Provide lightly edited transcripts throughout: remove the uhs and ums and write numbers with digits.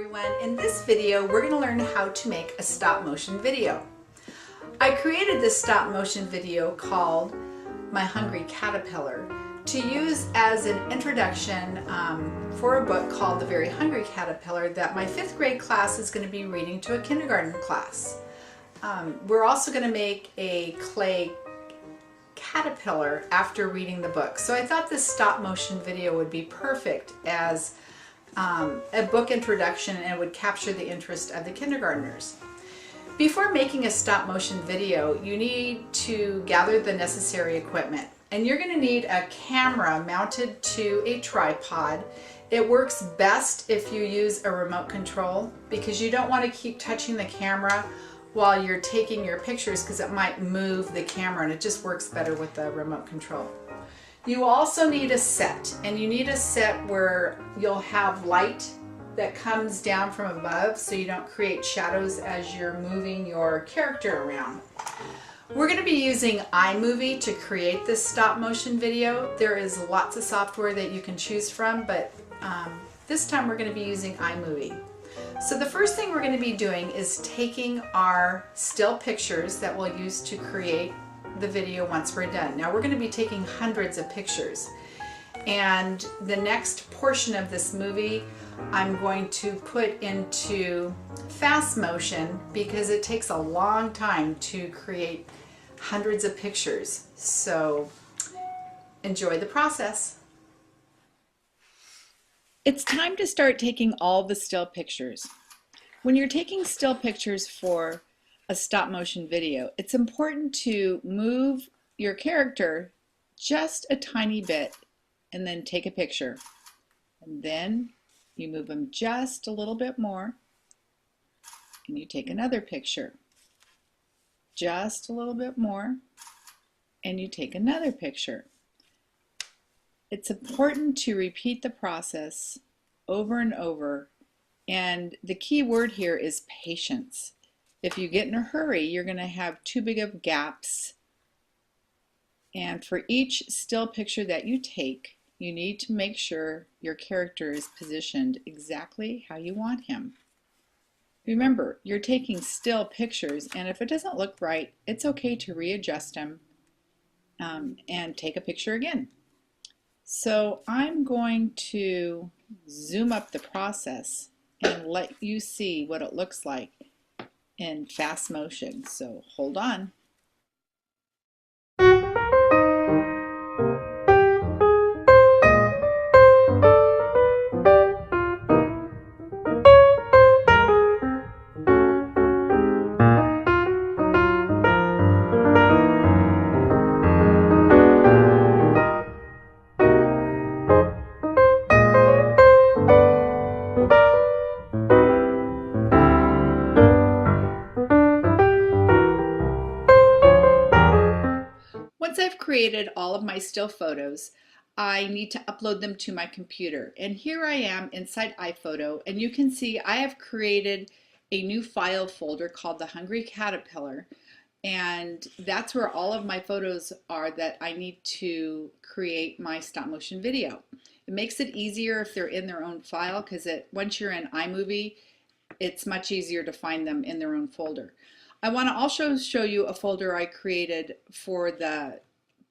everyone. In this video, we're going to learn how to make a stop motion video. I created this stop motion video called My Hungry Caterpillar to use as an introduction for a book called The Very Hungry Caterpillar that my 5th grade class is going to be reading to a kindergarten class. We're also going to make a clay caterpillar after reading the book. So I thought this stop motion video would be perfect as a book introduction and would capture the interest of the kindergartners. Before making a stop motion video, you need to gather the necessary equipment. And you're going to need a camera mounted to a tripod. It works best if you use a remote control because you don't want to keep touching the camera while you're taking your pictures because it might move the camera, and it just works better with the remote control. You also need a set, and you need a set where you'll have light that comes down from above so you don't create shadows as you're moving your character around. We're going to be using iMovie to create this stop motion video. There is lots of software that you can choose from, but this time we're going to be using iMovie. So the first thing we're going to be doing is taking our still pictures that we'll use to create the video once we're done. Now we're going to be taking hundreds of pictures, and the next portion of this movie I'm going to put into fast motion because it takes a long time to create hundreds of pictures. So enjoy the process. It's time to start taking all the still pictures. When you're taking still pictures for a stop motion video, it's important to move your character just a tiny bit and then take a picture. And then you move them just a little bit more and you take another picture. Just a little bit more and you take another picture. It's important to repeat the process over and over, and the key word here is patience. If you get in a hurry, you're going to have too big of gaps, and for each still picture that you take, you need to make sure your character is positioned exactly how you want him. Remember, you're taking still pictures, and if it doesn't look right, it's okay to readjust them and take a picture again. So I'm going to zoom up the process and let you see what it looks like in fast motion. So hold on. Once I've created all of my still photos, I need to upload them to my computer. And here I am inside iPhoto, and you can see I have created a new file folder called The Hungry Caterpillar, and that's where all of my photos are that I need to create my stop motion video. It makes it easier if they're in their own file because once you're in iMovie, it's much easier to find them in their own folder. I want to also show you a folder I created for the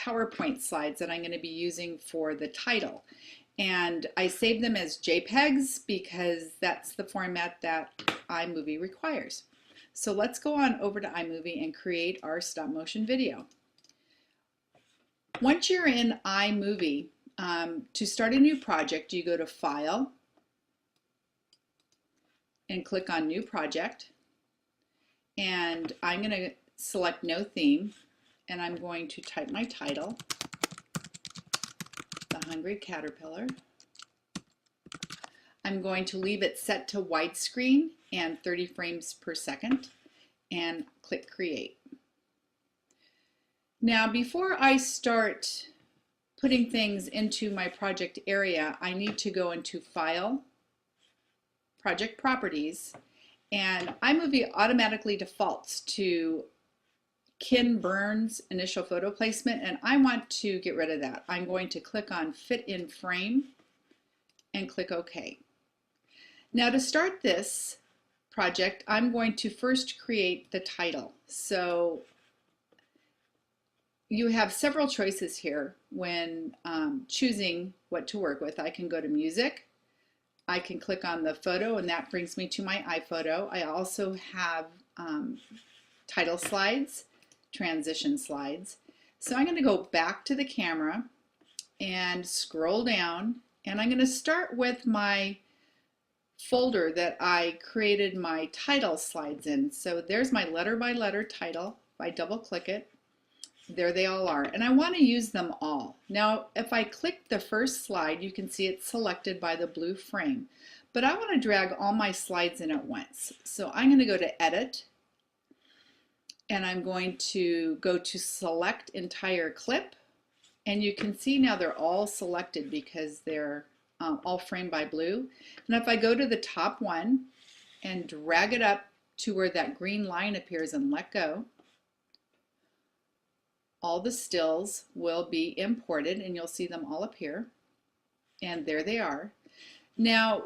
PowerPoint slides that I'm going to be using for the title. And I saved them as JPEGs because that's the format that iMovie requires. So let's go on over to iMovie and create our stop motion video. Once you're in iMovie, to start a new project, you go to File and click on New Project. And I'm going to select No Theme, and I'm going to type my title, The Hungry Caterpillar. I'm going to leave it set to widescreen and 30 frames per second, and click Create. Now, before I start putting things into my project area, I need to go into File, Project Properties, and iMovie automatically defaults to Ken Burns initial photo placement, and I want to get rid of that. I'm going to click on Fit in Frame and click OK. Now to start this project, I'm going to first create the title. So you have several choices here when choosing what to work with. I can go to music, I can click on the photo and that brings me to my iPhoto. I also have title slides, transition slides. So I'm going to go back to the camera and scroll down, and I'm going to start with my folder that I created my title slides in. So there's my letter by letter title. If I double click it, there they all are, and I want to use them all. Now if I click the first slide, you can see it's selected by the blue frame, but I want to drag all my slides in at once. So I'm going to go to Edit, and I'm going to go to Select Entire Clip, and you can see now they're all selected because they're all framed by blue. And if I go to the top one and drag it up to where that green line appears and let go, all the stills will be imported and you'll see them all appear. And there they are. Now,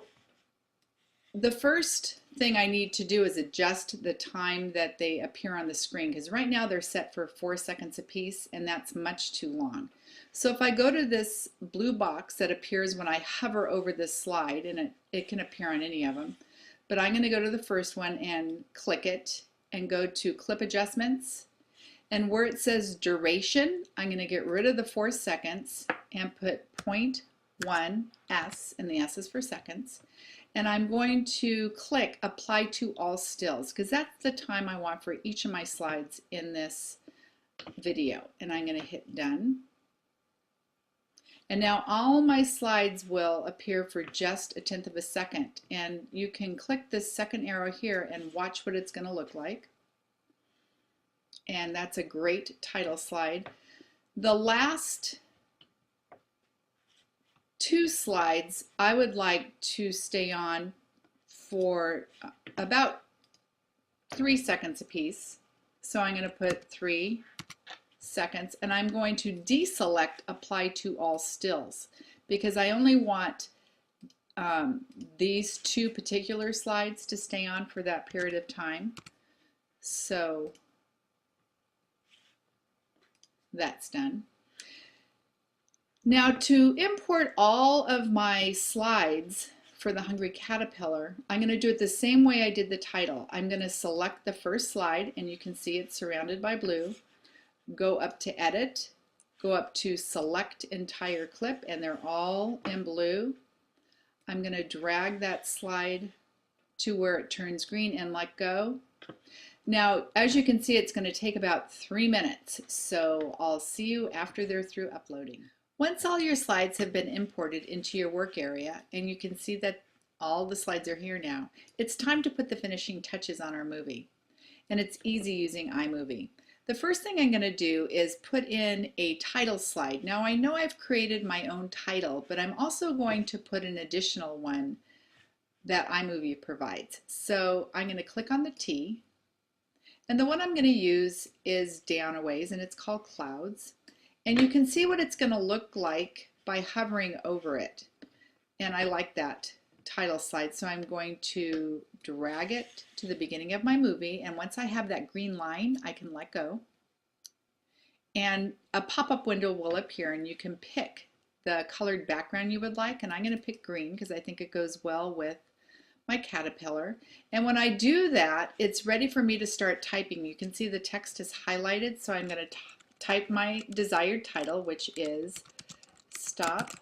the first thing I need to do is adjust the time that they appear on the screen, because right now they're set for 4 seconds apiece, and that's much too long. So if I go to this blue box that appears when I hover over this slide, and it can appear on any of them, but I'm going to go to the first one and click it and go to Clip Adjustments. And where it says duration, I'm going to get rid of the 4 seconds and put 0.1 S, and the S is for seconds. And I'm going to click Apply to All Stills, because that's the time I want for each of my slides in this video. And I'm going to hit Done. And now all my slides will appear for just 1/10 of a second. And you can click this second arrow here and watch what it's going to look like. And that's a great title slide. The last 2 slides I would like to stay on for about 3 seconds apiece. So I'm going to put 3 seconds, and I'm going to deselect Apply to All Stills because I only want these 2 particular slides to stay on for that period of time. So that's done. Now to import all of my slides for the Hungry Caterpillar, I'm going to do it the same way I did the title. I'm going to select the first slide, and you can see it's surrounded by blue. Go up to Edit, go up to Select Entire Clip, and they're all in blue. I'm going to drag that slide to where it turns green and let go. Now, as you can see, it's going to take about 3 minutes, so I'll see you after they're through uploading. Once all your slides have been imported into your work area, and you can see that all the slides are here now, it's time to put the finishing touches on our movie. And it's easy using iMovie. The first thing I'm going to do is put in a title slide. Now I know I've created my own title, but I'm also going to put an additional one that iMovie provides. So I'm going to click on the T, and the one I'm going to use is down a ways, and it's called Clouds. And you can see what it's going to look like by hovering over it. And I like that title slide, so I'm going to drag it to the beginning of my movie, and once I have that green line, I can let go. And a pop-up window will appear, and you can pick the colored background you would like, and I'm going to pick green because I think it goes well with my caterpillar. And when I do that, it's ready for me to start typing. You can see the text is highlighted, so I'm going to type my desired title, which is Stop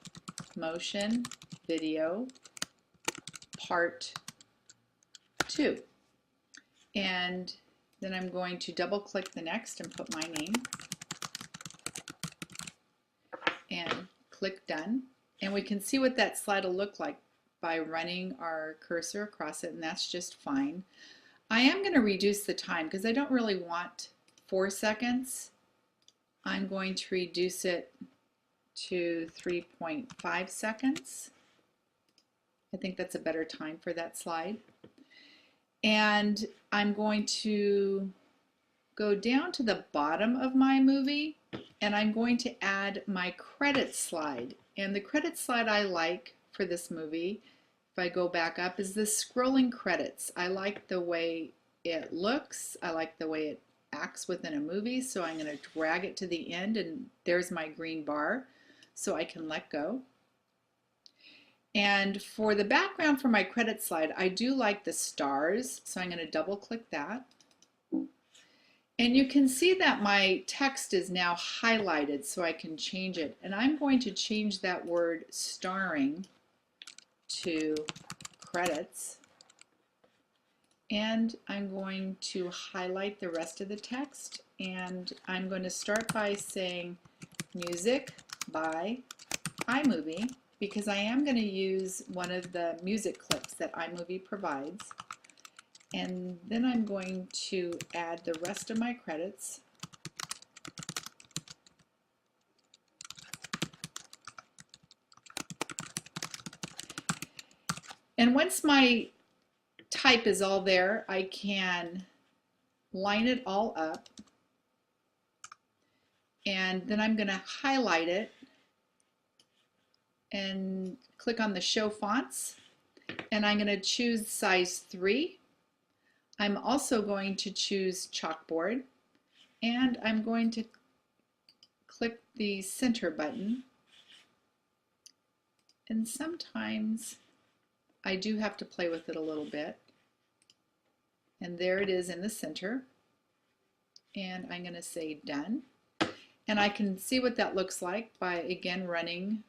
Motion Video Part 2. And then I'm going to double click the next and put my name and click Done. And we can see what that slide will look like by running our cursor across it, and that's just fine. I am going to reduce the time because I don't really want 4 seconds. I'm going to reduce it to 3.5 seconds. I think that's a better time for that slide. And I'm going to go down to the bottom of my movie, and I'm going to add my credits slide. And the credits slide I like for this movie if I go back up, is the scrolling credits. I like the way it looks. I like the way it acts within a movie, so I'm going to drag it to the end, and there's my green bar, so I can let go. And for the background for my credit slide, I do like the stars, so I'm going to double click that. And you can see that my text is now highlighted, so I can change it. And I'm going to change that word starring to credits. And I'm going to highlight the rest of the text. And I'm going to start by saying music by iMovie, because I am going to use one of the music clips that iMovie provides. And then I'm going to add the rest of my credits. And once my type is all there, I can line it all up. And then I'm going to highlight it and click on the show fonts. And I'm going to choose size 3. I'm also going to choose chalkboard, and I'm going to click the center button. And sometimes I do have to play with it a little bit. And there it is in the center. And I'm going to say done. And I can see what that looks like by again running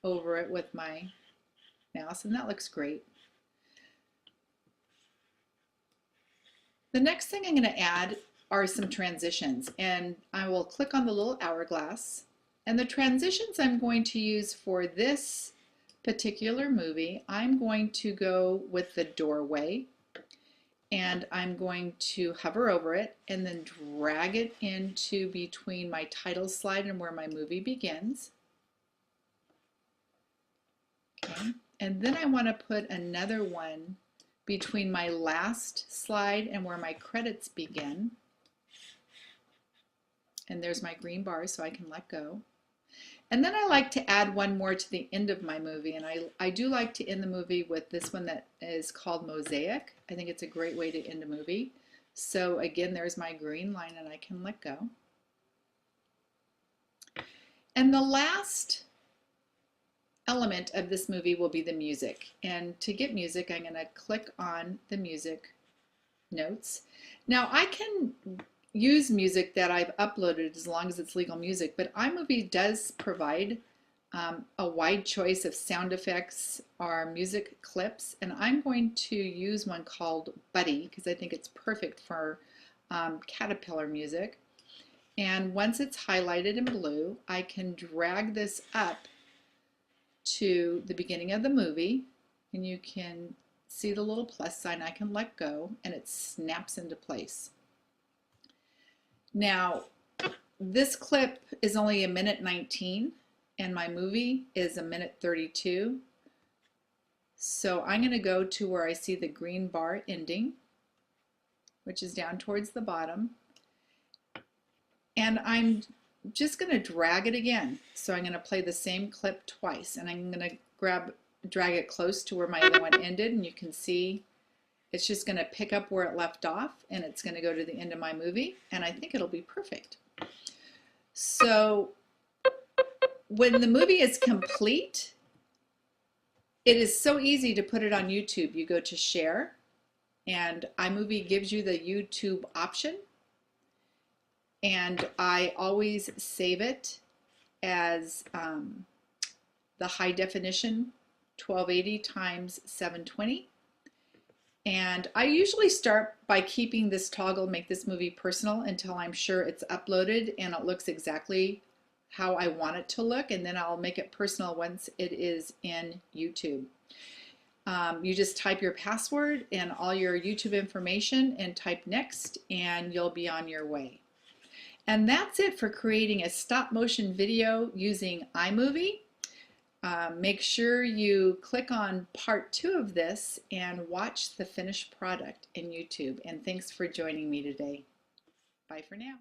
over it with my mouse, and that looks great. The next thing I'm going to add are some transitions, and I will click on the little hourglass, and the transitions I'm going to use for this particular movie, I'm going to go with the doorway, and I'm going to hover over it and then drag it into between my title slide and where my movie begins. Okay. And then I want to put another one between my last slide and where my credits begin. And there's my green bar, so I can let go. And then I like to add one more to the end of my movie, and I do like to end the movie with this one that is called Mosaic. I think it's a great way to end a movie. So again, there's my green line, and I can let go. And the last element of this movie will be the music. And to get music, I'm going to click on the music notes. Now I can use music that I've uploaded as long as it's legal music, but iMovie does provide a wide choice of sound effects or music clips, and I'm going to use one called Buddy because I think it's perfect for caterpillar music. And once it's highlighted in blue, I can drag this up to the beginning of the movie, and you can see the little plus sign. I can let go, and it snaps into place. Now, this clip is only 1:19, and my movie is 1:32. So I'm going to go to where I see the green bar ending, which is down towards the bottom. And I'm just going to drag it again. So I'm going to play the same clip twice, and I'm going to drag it close to where my other one ended, and you can see it's just going to pick up where it left off, and it's going to go to the end of my movie, and I think it'll be perfect. So when the movie is complete, it is so easy to put it on YouTube. You go to share, and iMovie gives you the YouTube option, and I always save it as the high definition 1280 times 720. And I usually start by keeping this toggle, make this movie personal, until I'm sure it's uploaded and it looks exactly how I want it to look, and then I'll make it personal once it is in YouTube. You just type your password and all your YouTube information and type next, and you'll be on your way. And that's it for creating a stop motion video using iMovie. Make sure you click on part 2 of this and watch the finished product in YouTube. And thanks for joining me today. Bye for now.